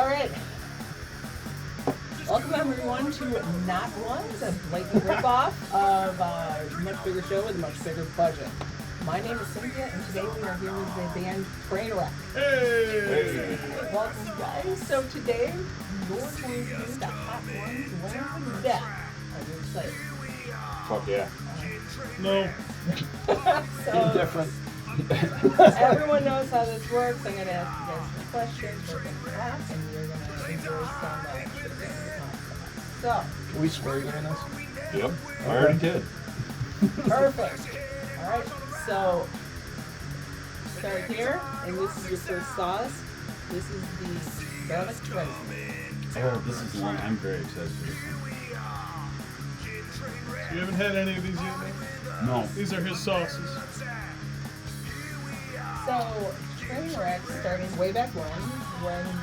All right. Welcome everyone to Not Ones, a blatant ripoff of a much bigger show with a much bigger budget. My name is Cynthia, and today we are here with the band Trainwreck. Hey! Welcome, guys. So today, you're going to do the Hot Ones Winner to Death. Are you excited? Fuck yeah. No. So, Different. everyone knows how this works. I'm going to ask you guys some questions. We're going to laugh, and you're going to enjoy some So, Can we swear in this? Yep. I already did. perfect. All right. So, start here, and this is your first sauce. This is the garlic dressing. Oh, this is the one I'm very excited for. You haven't had any of these yet, man? No. These are his sauces. So, Trainwreck started way back when you were in the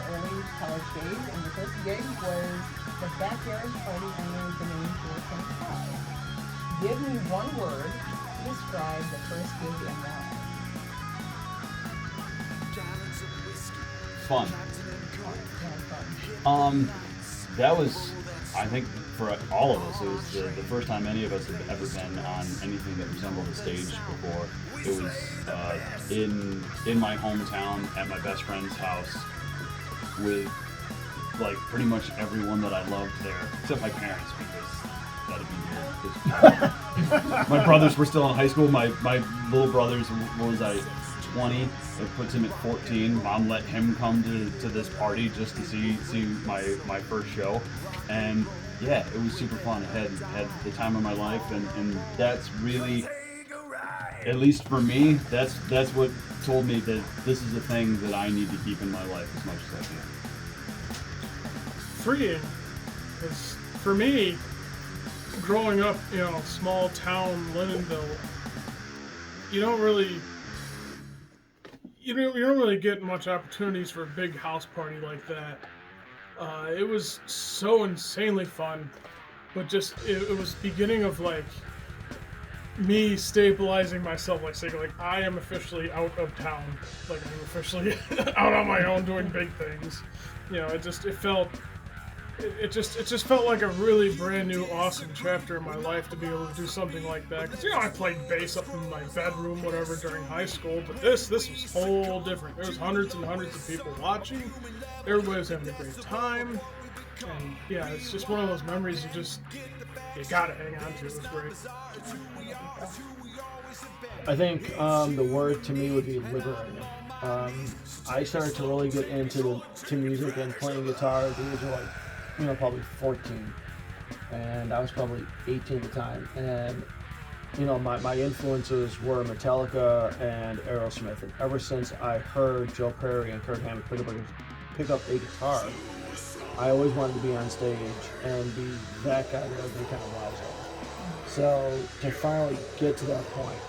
early college days, and your first gig was the backyard party under the name 425. Give me one word to describe the first gig and why. Fun. That was, I think, for all of us, it was the first time any of us had ever been on anything that resembled a stage before. It was in my hometown at my best friend's house with like pretty much everyone that I loved there, except my parents, because that'd be weird. My brothers were still in high school. My little brother's, what was I, 20? It puts him at 14. Mom let him come to this party just to see my first show, and yeah, it was super fun. I had the time of my life, and that's really, at least for me, that's what told me that this is a thing that I need to keep in my life as much as I can. Freeing. Because for me, growing up, small town Lindenville, you don't really get much opportunities for a big house party like that. It was so insanely fun, but just it was beginning of like me stabilizing myself, like saying like I am officially out of town, like I'm officially out on my own doing big things. It just felt like a really brand new awesome chapter in my life to be able to do something like that. Because I played bass up in my bedroom, whatever, during high school, but this was whole different. There was hundreds and hundreds of people watching. Everybody was having a great time, and yeah, it's just one of those memories you gotta hang on to. It was great. I think the word to me would be liberating. I started to really get into music and playing guitar at the age of probably 14, and I was probably 18 at the time, and my influences were Metallica and Aerosmith, and ever since I heard Joe Perry and Kurt Hammett pick up a guitar, I always wanted to be on stage and be that guy that everybody kind of loves. So to finally get to that point,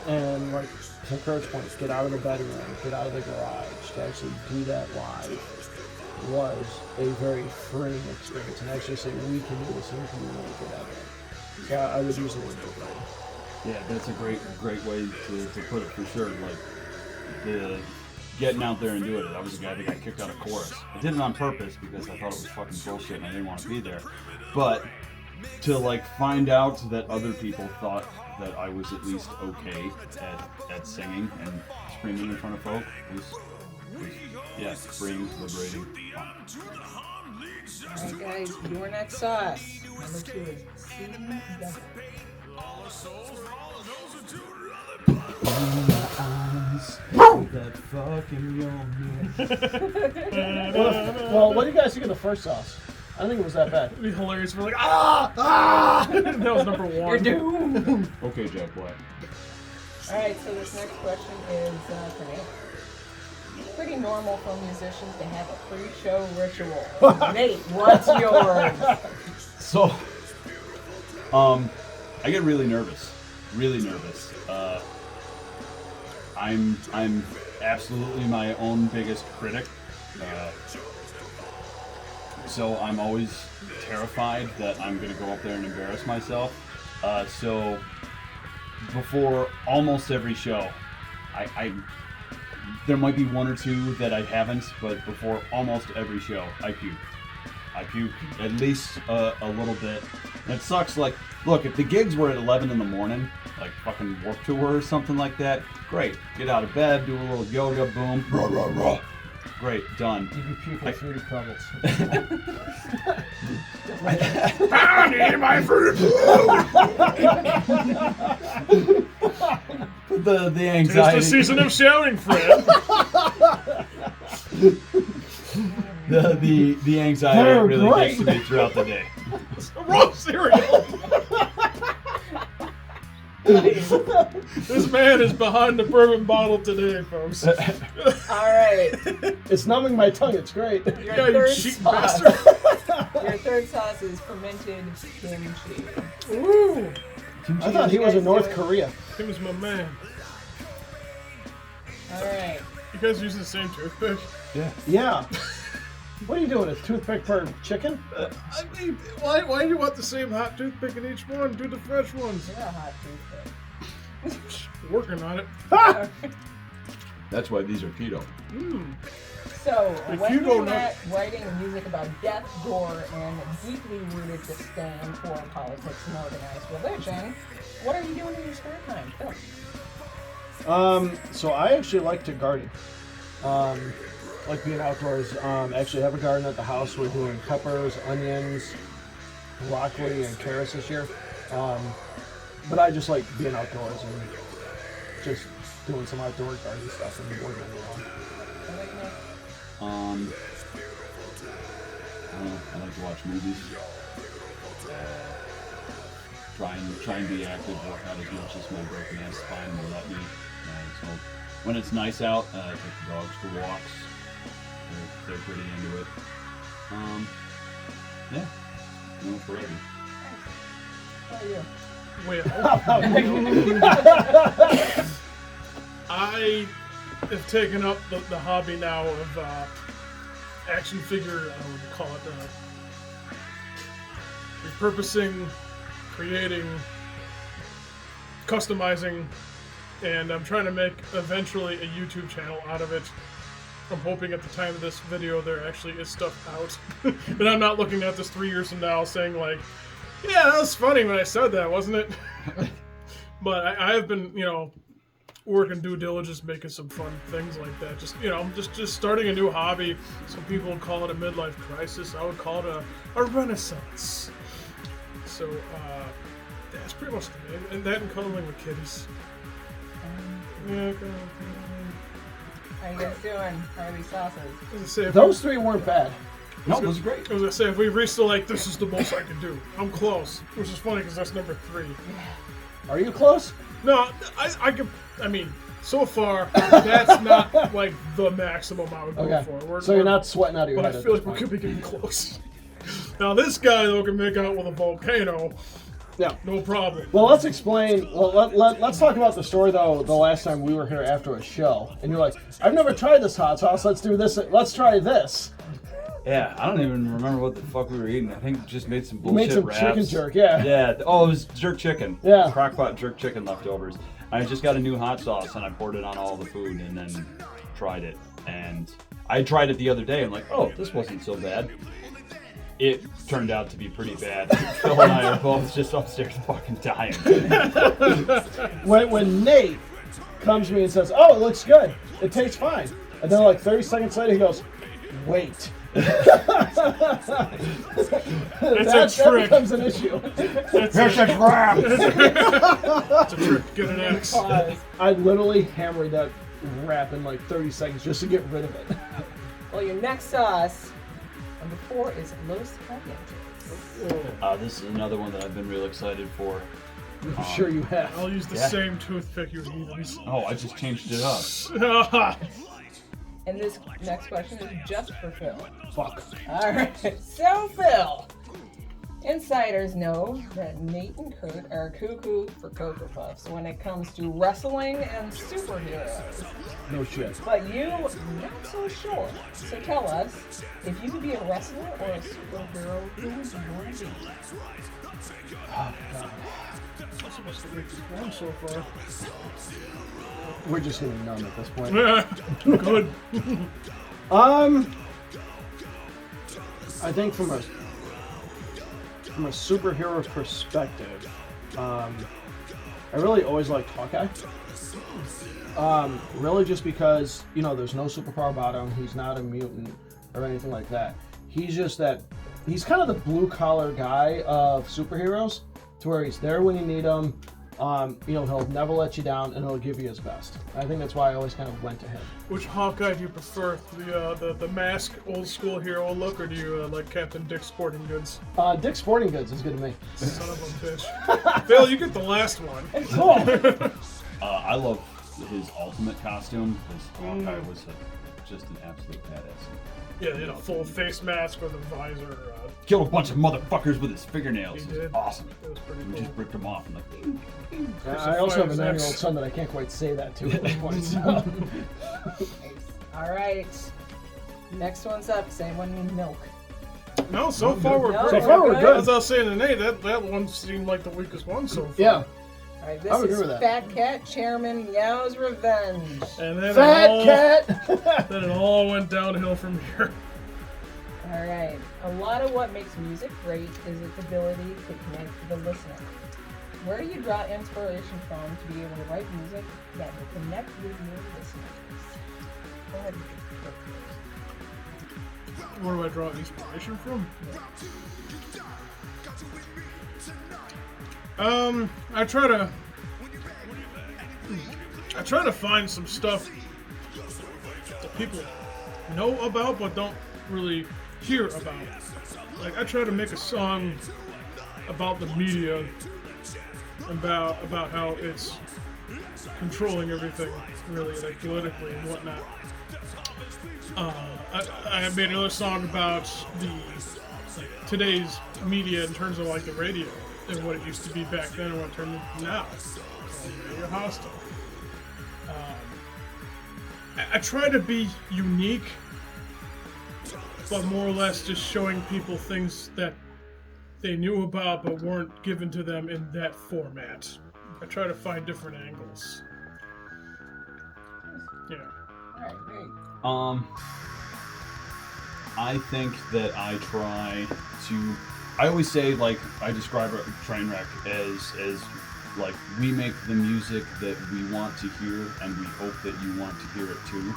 and like to Kurt's point, get out of the bedroom, get out of the garage, to actually do that live was a very freeing experience, and actually say we can do this and we can be really good at it. So I would use the word liberating. Yeah, that's a great way to put it, for sure. Like the getting out there and doing it. I was the guy that got kicked out of chorus. I did it on purpose because I thought it was fucking bullshit and I didn't want to be there. But to find out that other people thought that I was at least okay at singing and screaming in front of folk was freeing, liberating, fun. Alright, guys, your next sauce. Number 2 is Sea Devil. That fucking Well, what do you guys think of the first sauce? I don't think it was that bad. It'd be hilarious. We're like that was number 1. You're doomed! Okay, Jack Black. Alright, so this next question is for Nate. It's pretty normal for musicians to have a pre-show ritual. Nate, what's yours? So, I get really nervous. I'm absolutely my own biggest critic. So I'm always terrified that I'm going to go up there and embarrass myself. So before almost every show, I there might be one or two that I haven't, but before almost every show, I puke. I puke at least a little bit. And it sucks. Like, look, if the gigs were at 11 in the morning, like fucking Warped Tour or something like that, great. Get out of bed, do a little yoga, boom, rah, rah, rah. Great, done. You puke with Fruity Pebbles. I need my fruit. the anxiety. It's the season of shouting, Fred. the anxiety really gets to me throughout the day. It's the wrong cereal. This man is behind the bourbon bottle today, folks. All right. It's numbing my tongue. It's great. Your Yeah, you third cheap sauce. bastard. Your third sauce is fermented kimchi. Ooh, I thought he was in North doing? Korea. he was my man. All right. You guys use the same toothpick? Yeah. Yeah. What are you doing? A toothpick per chicken? I mean, why do you want the same hot toothpick in each one? Do the fresh ones. You're a hot toothpick. Working on it. That's why these are keto. So, If when you you're don't not writing music about death, gore, and deeply rooted disdain for politics and organized religion, what are you doing in your spare time, Phil? So I actually like to garden. Like being outdoors. Actually have a garden at the house. We're doing peppers, onions, broccoli, and carrots this year. But I just like being outdoors and just doing some outdoor garden stuff and working around. I don't know. I like to watch movies. Try and be active, work out as much as my broken ass spine will let me. So when it's nice out, I take the dogs for walks. They're pretty into it. Yeah. No, forever. How are you? Wait, I have taken up the hobby now of action figure, I don't know what you call it, repurposing, creating, customizing, and I'm trying to make eventually a YouTube channel out of it. I'm hoping at the time of this video there actually is stuff out. And I'm not looking at this 3 years from now saying like, yeah, that was funny when I said that, wasn't it? But I have been, working due diligence, making some fun things like that. Just, just starting a new hobby. Some people would call it a midlife crisis. I would call it a renaissance. So, that's pretty much the name. And that and cuddling with kitties. Yeah, How you guys doing? How are these sauces? as I say, if Those three weren't bad. No, those are great. I was gonna say, if we reach to like, this is the most I can do. I'm close, which is funny because that's number 3. Are you close? No, I mean, so far, that's not like the maximum I would go Okay. for. So you're not sweating out of your But head. I feel at like we this could point. be getting close. Now this guy though can make out with a volcano, Yeah. no problem. Well, let's explain. Well, let's talk about the story though. The last time we were here after a show, and you're like, "I've never tried this hot sauce. Let's do this. Let's try this." Yeah, I don't even remember what the fuck we were eating. I think just made some You bullshit made some wraps. chicken jerk, yeah. Yeah. Oh, it was jerk chicken. Yeah. Crockpot jerk chicken leftovers. I just got a new hot sauce and I poured it on all the food and then tried it. And I tried it the other day and like, oh, this wasn't so bad. It turned out to be pretty bad. Phil and I are both just upstairs fucking dying. When Nate comes to me and says, "Oh, it looks good. It tastes fine," and then like 30 seconds later he goes, "Wait." That's That a trick. becomes an issue. That's a trick. Get an X. I literally hammered that wrap in like 30 seconds just to get rid of it. Well, your next sauce, number 4, is Los Calientes. This is another one that I've been real excited for. I'm sure you have. I'll use the Yeah. same toothpick you use. Oh, I just changed it up. And this next question is just for Phil. Fuck. All right. So, Phil, Insiders know that Nate and Kurt are cuckoo for Cocoa Puffs when it comes to wrestling and superheroes. No shit. But you, not so sure. So tell us, if you could be a wrestler or a superhero, who would you want to be? Oh, God. I'm supposed to make this one so far. We're just getting numb at this point. Good. I think from a superhero perspective, I really always liked Hawkeye. Really just because, you know, there's no superpower about him. He's not a mutant or anything like that. He's just that, he's kind of the blue collar guy of superheroes, to where he's there when you need him. You know, he'll never let you down, and he'll give you his best. I think that's why I always kind of went to him. Which Hawkeye do you prefer? The mask, old school hero look, or do you like Captain Dick Sporting Goods? Dick Sporting Goods is good to me. Son of a bitch. Phil, you get the last one. Cool. I love his ultimate costume. His Hawkeye was just an absolute badass. Yeah, he had a full face mask with a visor. Killed a bunch of motherfuckers with his fingernails. He It was did. awesome. It was pretty We cool. just ripped them off and like. I also have a 9-year-old son that I can't quite say that to at this point. So. All right. Next one's up. Does anyone need milk? No, so far we're No, great. So far we're good. As I was saying to Nate, that one seemed like the weakest one so far. Yeah. All right, I this would agree is with that. Fat Cat Chairman Meow's Revenge. And then Fat cat! Then it all went downhill from here. All right. A lot of what makes music great is its ability to connect to the listener. Where do you draw inspiration from to be able to write music that will connect with your listeners? Go ahead. Where do I draw inspiration from? I try to find some stuff that people know about but don't really hear about. Like, I try to make a song about the media, about how it's controlling everything, really, like politically and whatnot. I made another song about today's media in terms of like the radio and what it used to be back then and what it turned into now. You're hostile. I try to be unique, but more or less just showing people things that they knew about but weren't given to them in that format. I try to find different angles. Yeah. All right, great. I think that I try to. I always say, like, I describe Trainwreck as like, we make the music that we want to hear, and we hope that you want to hear it too.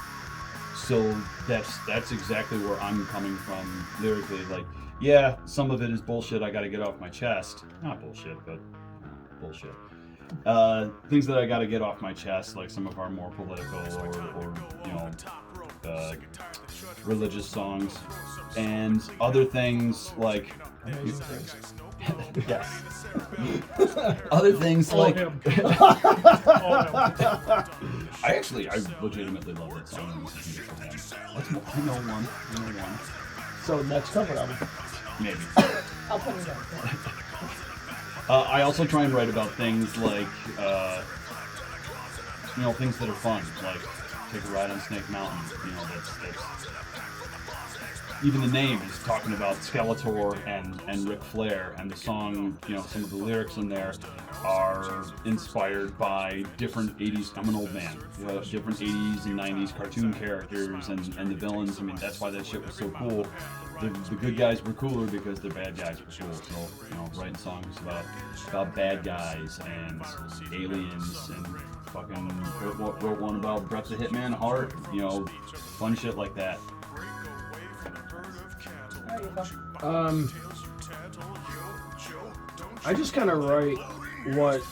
So that's exactly where I'm coming from lyrically. Like, yeah, some of it is bullshit. I got to get off my chest. Not bullshit, but bullshit. Things that I got to get off my chest, like some of our more political or you know, religious songs, and other things like yes, other things All like him. All him. I legitimately love that song. I know one. So next cover album. Maybe. I'll put it up. I also try and write about things like, you know, things that are fun, like take a ride on Snake Mountain. You know, that's even the name is talking about Skeletor and Ric Flair, and the song, you know, some of the lyrics in there are inspired by different 80s, I'm an old man, different 80s and 90s cartoon characters and the villains. I mean, that's why that shit was so cool. The good guys were cooler because the bad guys were cool. So, you know, writing songs about bad guys and aliens and fucking wrote one about Bret the Hitman Hart, you know, fun shit like that. I just kind of write what,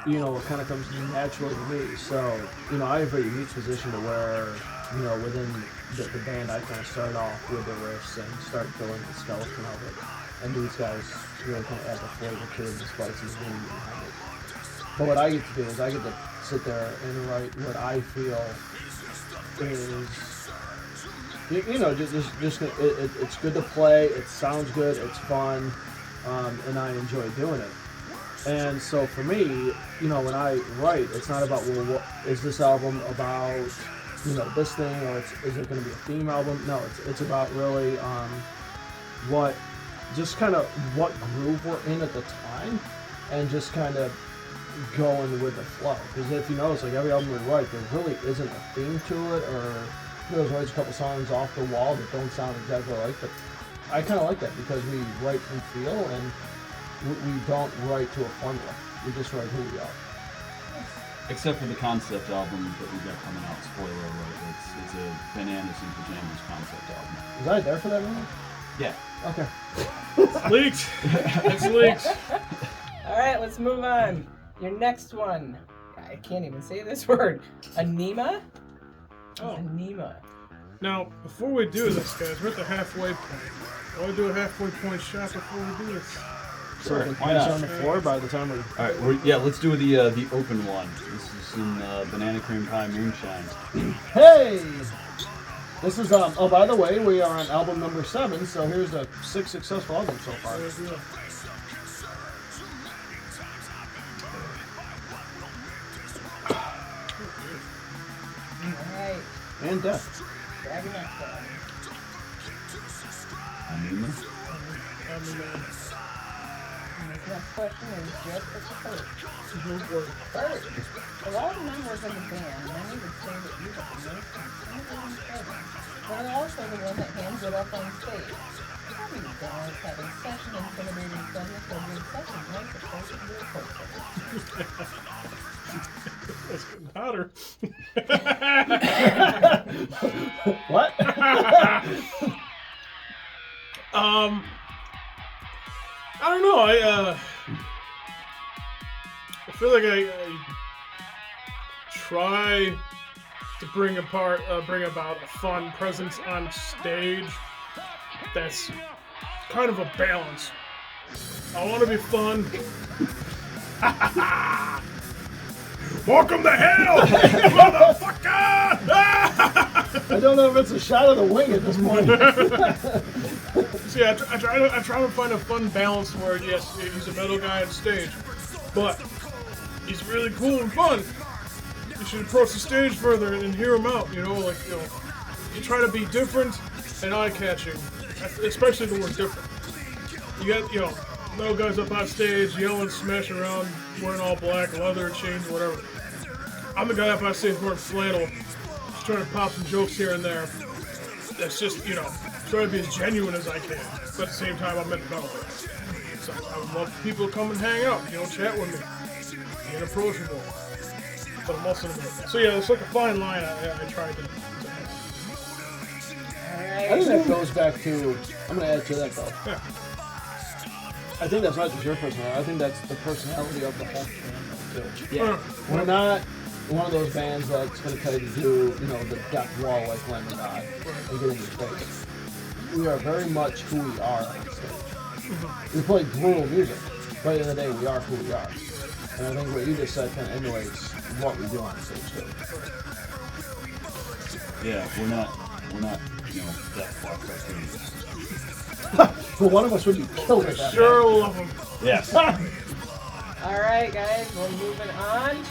you know, what kind of comes naturally to me. So, you know, I have a unique position to where, you know, within the band, I kind of start off with the riffs and start filling the skeleton of it. And these guys really kind of add the flavor to it, the spices behind it. But what I get to do is I get to sit there and write what I feel is, you know, just it's good to play. It sounds good. It's fun. and I enjoy doing it. And so for me, you know, when I write, it's not about, well, what is this album about, you know, this thing, or is it going to be a theme album? No, it's about really what, just kind of what groove we're in at the time, and just kind of going with the flow. Because if you notice, like every album we write, there really isn't a theme to it, or there's always a couple songs off the wall that don't sound exactly right. But I kind of like that because we write from feel, and we don't write to a formula. We just write who we are. Except for the concept album that we got coming out. Spoiler alert! It's a Bananas and Pajamas concept album. Was I there for that one? Yeah. Okay. It's leaked. It's leaked. All right, let's move on. Your next one. I can't even say this word. Anema? Oh. Anema. Now, before we do this, guys, we're at the halfway point. I want to do a halfway point shot before we do this. So we can Why finish not? on the floor by the time we. All right. Let's do the open one. This is in Banana Cream Pie Moonshine. Hey! This is oh, by the way, we are on album number 7. So here's the 6 successful albums so far. Alright, And Death. grab your next one. Anima? This next question is just as the first. Mm-hmm. First, of all the members of the band, many would say that you have the most intimidating presence, but are also the one that hands it up on stage. How do you balance having such an intimidating presence while being such a nice, approachable person? That's getting hotter. What? I don't know. I feel like I try to bring about a fun presence on stage that's kind of a balance. I want to be fun. Welcome to hell, motherfucker! I don't know if it's a shot of the wing at this point. See, I try to find a fun balance where, yes, he's a metal guy on stage, but he's really cool and fun. You should approach the stage further and hear him out, you try to be different and eye-catching, especially the word different. You got, metal guys up on stage, yelling, smashing around, wearing all black, leather, chains, whatever. I'm the guy up on stage wearing flannel, just trying to pop some jokes here and there. That's just, try to be as genuine as I can, but at the same time, I'm in metal. So I would love people to come and hang out, chat with me, being approachable. But I'm also in the middle. So yeah, it's like a fine line I tried to have. I think that goes back to, I'm going to add to that though. Yeah. I think that's not just your personality, I think that's the personality of the whole band too. Yeah. We're not one of those bands that's going to tell you to do, the death wall like Lamb of God and get in your face. We are very much who we are on stage. We play brutal music, but at the end of the day, we are who we are. And I think what you just said kind of emulates what we do on stage too. Yeah, we're not death wall cartoons. Well, one of us would be killed at that. Sure love them. Yes. All right, guys, we're moving on.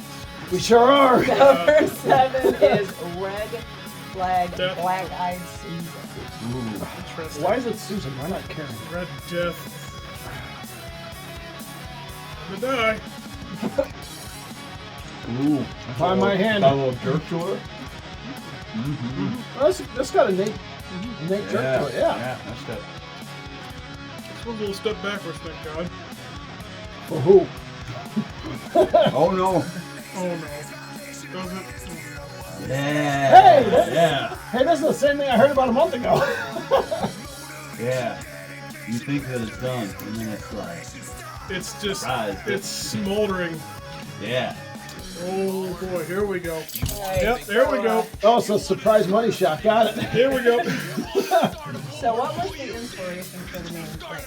We sure are. Number 7 is Red Flag, Death. Black Eyed Susan. Ooh. Interesting. Why is it Susan? Why not Karen? Red Death. I'm gonna die. Ooh. By my hand. A little jerk to her. Mm-hmm. Well, that's got a Nate jerk to it, yeah. Yeah, that's good. Let's move a little step backwards, thank God. For who? Oh no. Oh no. Does it? Yeah. Hey, Yeah. Hey, this is the same thing I heard about a month ago. Yeah. You think that it's done, and then it's like, It's just, Rise. it's smoldering. yeah. Oh boy, here we go. All right, Yep, there we go. Oh, so surprise money shot. Got it. Here we go. So what was the inspiration for the name Frank?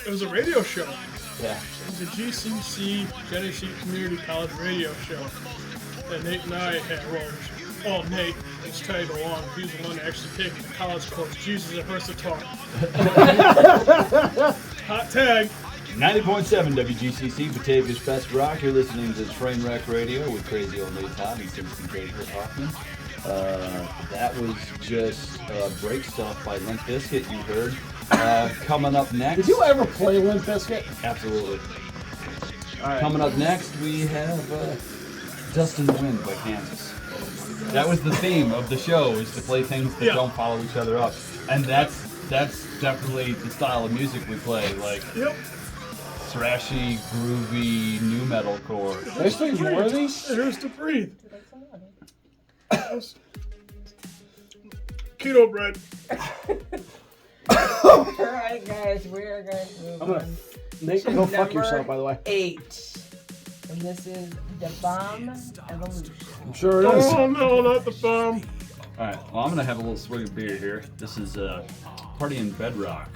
It was a radio show. Yeah. It was a GCC, Genesee Community College radio show that Nate and I had. Well, Oh, Nate is tagged along. He's the one actually taking the college course. Jesus, it hurts to talk. Hot tag. 90.7 WGCC, Batavia's Best Rock. You're listening to Trainwreck Radio with Crazy Old Nate Todd and Simpson Grady Hoffman. That was just Break Stuff by Limp Bizkit you heard. Coming up next. Did you ever play Limp Bizkit? Absolutely. All right. Coming up next, we have Dust in the Wind by Kansas. That was the theme of the show, is to play things that don't follow each other up. And that's definitely the style of music we play. Like, thrashy, groovy, new metalcore. There's things more of these? Here's to breathe. Keto bread. Alright, guys, we are going to move on. Nate, to go fuck number yourself, by the way. 8. And this is The Bomb Evolution. I'm sure it is. Oh no, not the bomb. Alright, well, I'm going to have a little swig of beer here. This is Party in Bedrock.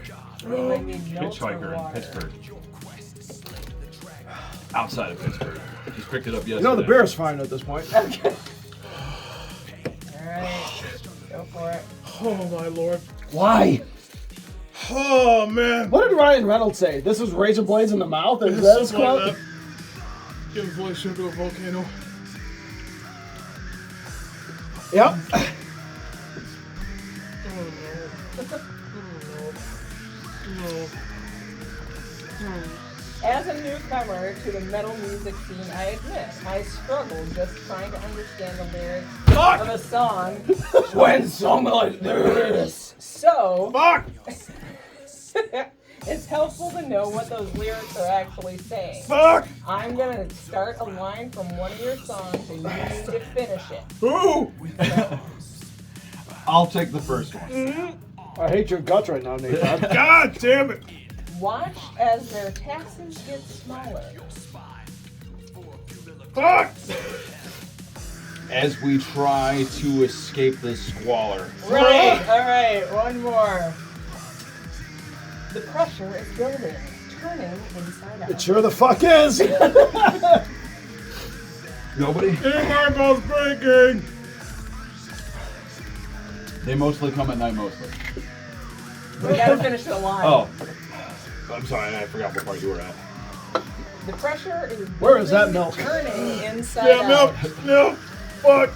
Anybody need milk or Hitchhiker in water? Pittsburgh. Outside of Pittsburgh. Just picked it up yesterday. You know, the beer's fine at this point. Okay. Alright, go for it. Oh my lord. Why? Oh man. What did Ryan Reynolds say? This was razor blades in the mouth? Is that his Something like quote? that. Give voice into a volcano. Yep. As a newcomer to the metal music scene, I admit, I struggled just trying to understand the lyrics of a song When someone like this. So, Fuck! it's helpful to know what those lyrics are actually saying. Fuck! I'm gonna start a line from one of your songs and you need to finish it. Who? I'll take the first one. I hate your guts right now, Nate. God damn it! Watch as their taxes get smaller. Fuck! As we try to escape this squalor. Right, alright, one more. The pressure is building, turning inside out. It sure the fuck is. Nobody? Your marbles breaking! They mostly come at night, mostly. We gotta finish the line. Oh. I'm sorry, I forgot what part you were at. The pressure is Where is that building, milk? turning inside Yeah, out. milk! Fuck!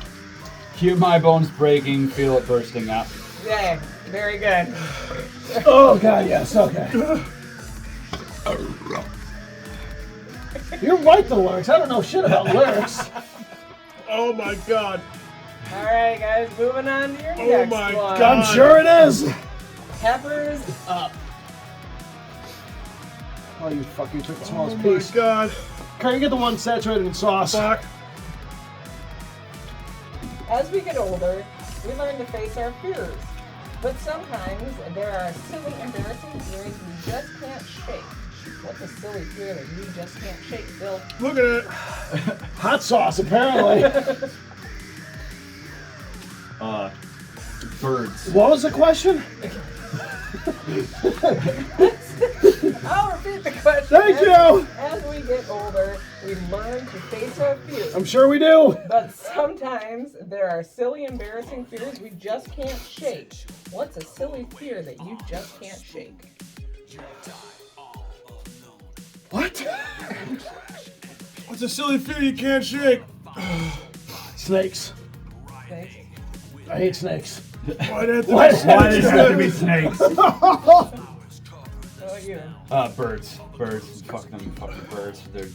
Hear my bones breaking, feel it bursting out. Yeah, very good. Oh, God, yes, okay. You're right, the lyrics. I don't know shit about lyrics. Oh my god. Alright, guys, moving on to your Oh next my one. God. I'm sure it is. Peppers Up. Oh, you fuck, you took the Oh smallest my piece. god. Can you get the one saturated in sauce? Fuck. As we get older, we learn to face our fears. But sometimes there are silly, embarrassing fears we just can't shake. What's a silly fear that you just can't shake, Bill? Look at it. Hot sauce, apparently. Birds. What was the question? I'll repeat the question. Thank you. As we get older, we learn to face our fears. I'm sure we do. But sometimes there are silly, embarrassing fears we just can't shake. What's a silly fear that you just can't shake? What? What's a silly fear you can't shake? Snakes. Okay. I hate snakes. Why'd it Why have to Why be does it have to be snakes? What about you? Birds. Birds. Fuck them fucking birds. They're...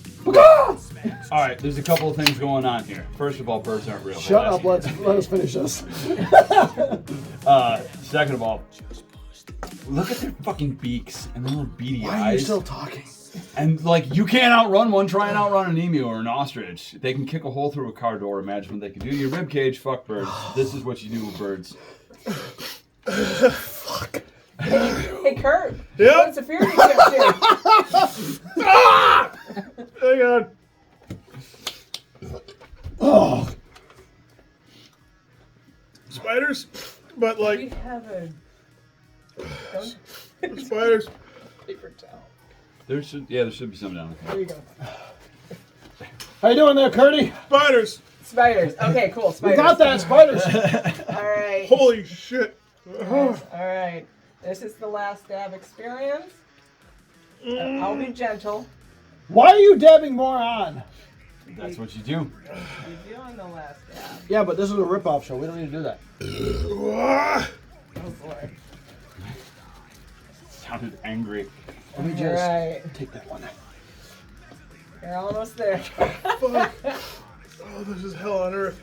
Alright, there's a couple of things going on here. First of all, birds aren't real. Shut up. Let us finish this. Second of all, look at their fucking beaks and their little beady Why are you eyes. still talking? And like, you can't outrun one. Try and outrun an emu or an ostrich. They can kick a hole through a car door. Imagine what they can do. Your rib cage, fuck birds. This is what you do with birds. Fuck. Hey, Kurt. Yep. What's a fear you can't shake? Hang on. Oh. Spiders? But We like, have a spiders. paper towel. There should be some down there. There you go. How you doing there, Curdy? Spiders. Spiders. Okay, cool. We Spiders. got that, spiders. All right. Holy shit. All right. This is the last dab experience. I'll be gentle. Why are you dabbing more on? That's what you do. You're doing the last dab. Yeah, but this is a rip-off show. We don't need to do that. Oh boy. Sounded angry. Let me All just right. take that one. You're almost there. Fuck. Oh, this is hell on earth.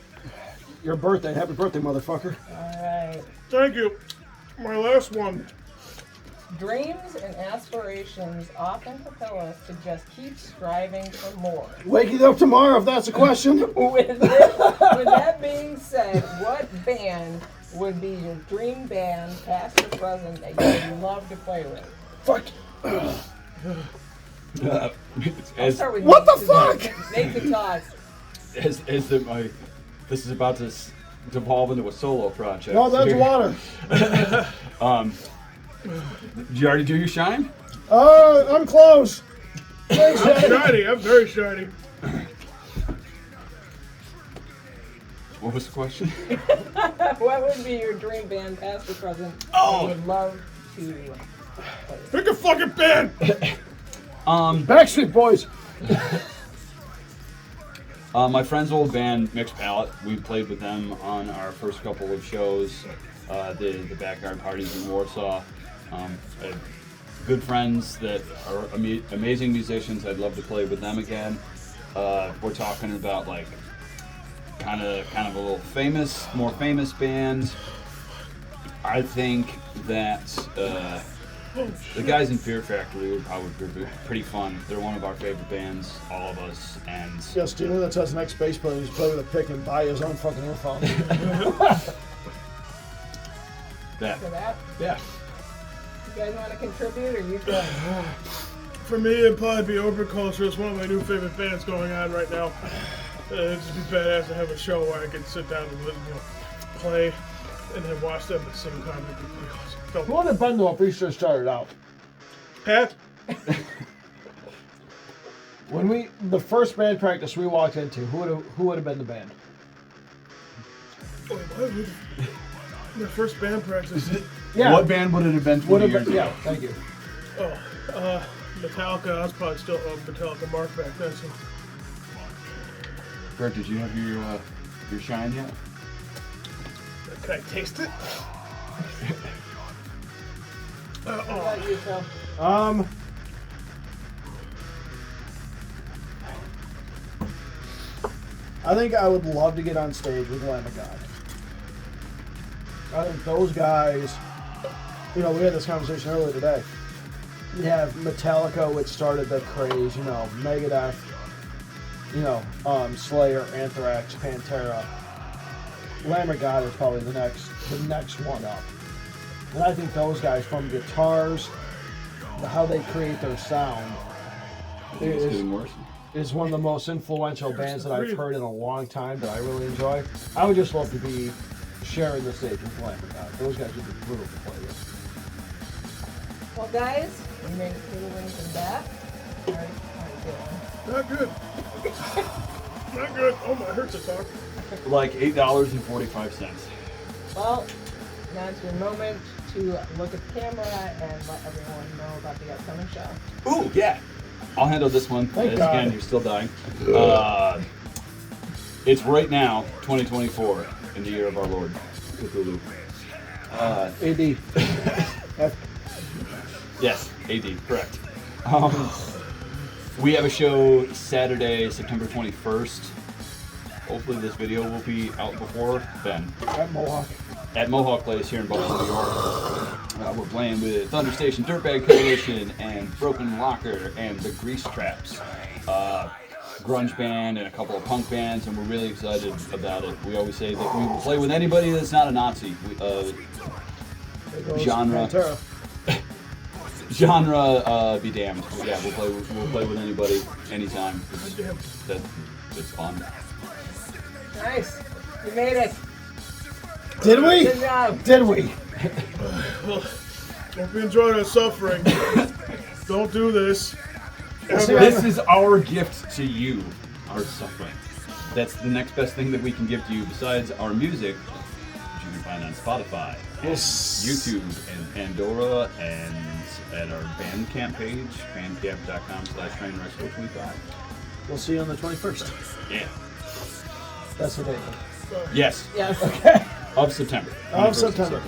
Your birthday. Happy birthday, motherfucker. All right. Thank you. My last one. Dreams and aspirations often propel us to just keep striving for more. Waking up tomorrow, if that's a question. With that being said, what band would be your dream band, past or present, that you would love to play with? Fuck. I'll start with What Nate the today. fuck? Nate can talk. This is about to devolve into a solo project. No, that's water. Did you already do your shine? I'm close. Thanks, I'm Daddy. shiny. I'm very shiny. What was the question? What would be your dream band, past or present, Oh. that you would love to play with? Pick a fucking band. Backstreet Boys. My friend's old band, Mixed Palette, we played with them on our first couple of shows, the backyard parties in Warsaw. I have good friends that are amazing musicians. I'd love to play with them again. We're talking about like kind of a little more famous band. I think that the guys in Fear Factory would probably be pretty fun. They're one of our favorite bands, all of us, and Yes, do you know that's his next bass player who's play with a pick and buy his own fucking earphones? that. For that, Yeah. you guys want to contribute, or you good? For me, it'd probably be Overculture. It's one of my new favorite bands going on right now. It'd just be badass to have a show where I could sit down and play and then watch them at the same time. It'd be pretty awesome. Who would have been though if we just started out? Pat? When the first band practice we walked into, who would have been the band? Oh, what? My first band practice. Yeah. What band would it have been 20 Would have years been, ago? yeah, thank you. Oh, Metallica. I was probably still Metallica Mark back then. So. Bert, did you have your shine yet? Can I taste it? What about you, Phil? I think I would love to get on stage with Lamb of God. I think those guys, we had this conversation earlier today. You have Metallica, which started the craze, Megadeth, Slayer, Anthrax, Pantera. Lamb of God is probably the next one up. And I think those guys, from guitars to how they create their sound, It's getting worse. is one of the most influential bands that I've heard in a long time that I really enjoy. I would just love to be sharing the stage with Lamb of God. Those guys would be brutal to play with. Well, guys, we made it through the wings and back. How are you feeling? Not good. Not good. Oh, my, it hurts to talk. Like $8.45. Well, now it's your moment to look at the camera and let everyone know about the upcoming show. Ooh, yeah. I'll handle this one. Thank As God. again, you're still dying. It's right now, 2024, in the year of our Lord, Cthulhu. AD. Yes, AD, correct. We have a show Saturday, September 21st. Hopefully this video will be out before then. At Mohawk. At Mohawk Place here in Buffalo, New York. We're playing with Thunder Station Dirtbag Coalition and Broken Locker and the Grease Traps. Grunge band and a couple of punk bands, and we're really excited about it. We always say that we will play with anybody that's not a Nazi. Genre. Genre, be damned. Yeah, we'll play with anybody, anytime. It's fun. Nice. You made it. Did we? Good job. Did we? Well, hope you enjoyed our suffering. Don't do this. This is our gift to you, our suffering. that's the next best thing that we can give to you besides our music, which you can find on Spotify, and YouTube, and Pandora, and at our Bandcamp page, bandcamp.com/trainwrecks, We'll see you on the 21st. Yeah. That's the date. Yes. Yes. Okay. Of September. 21st Of September.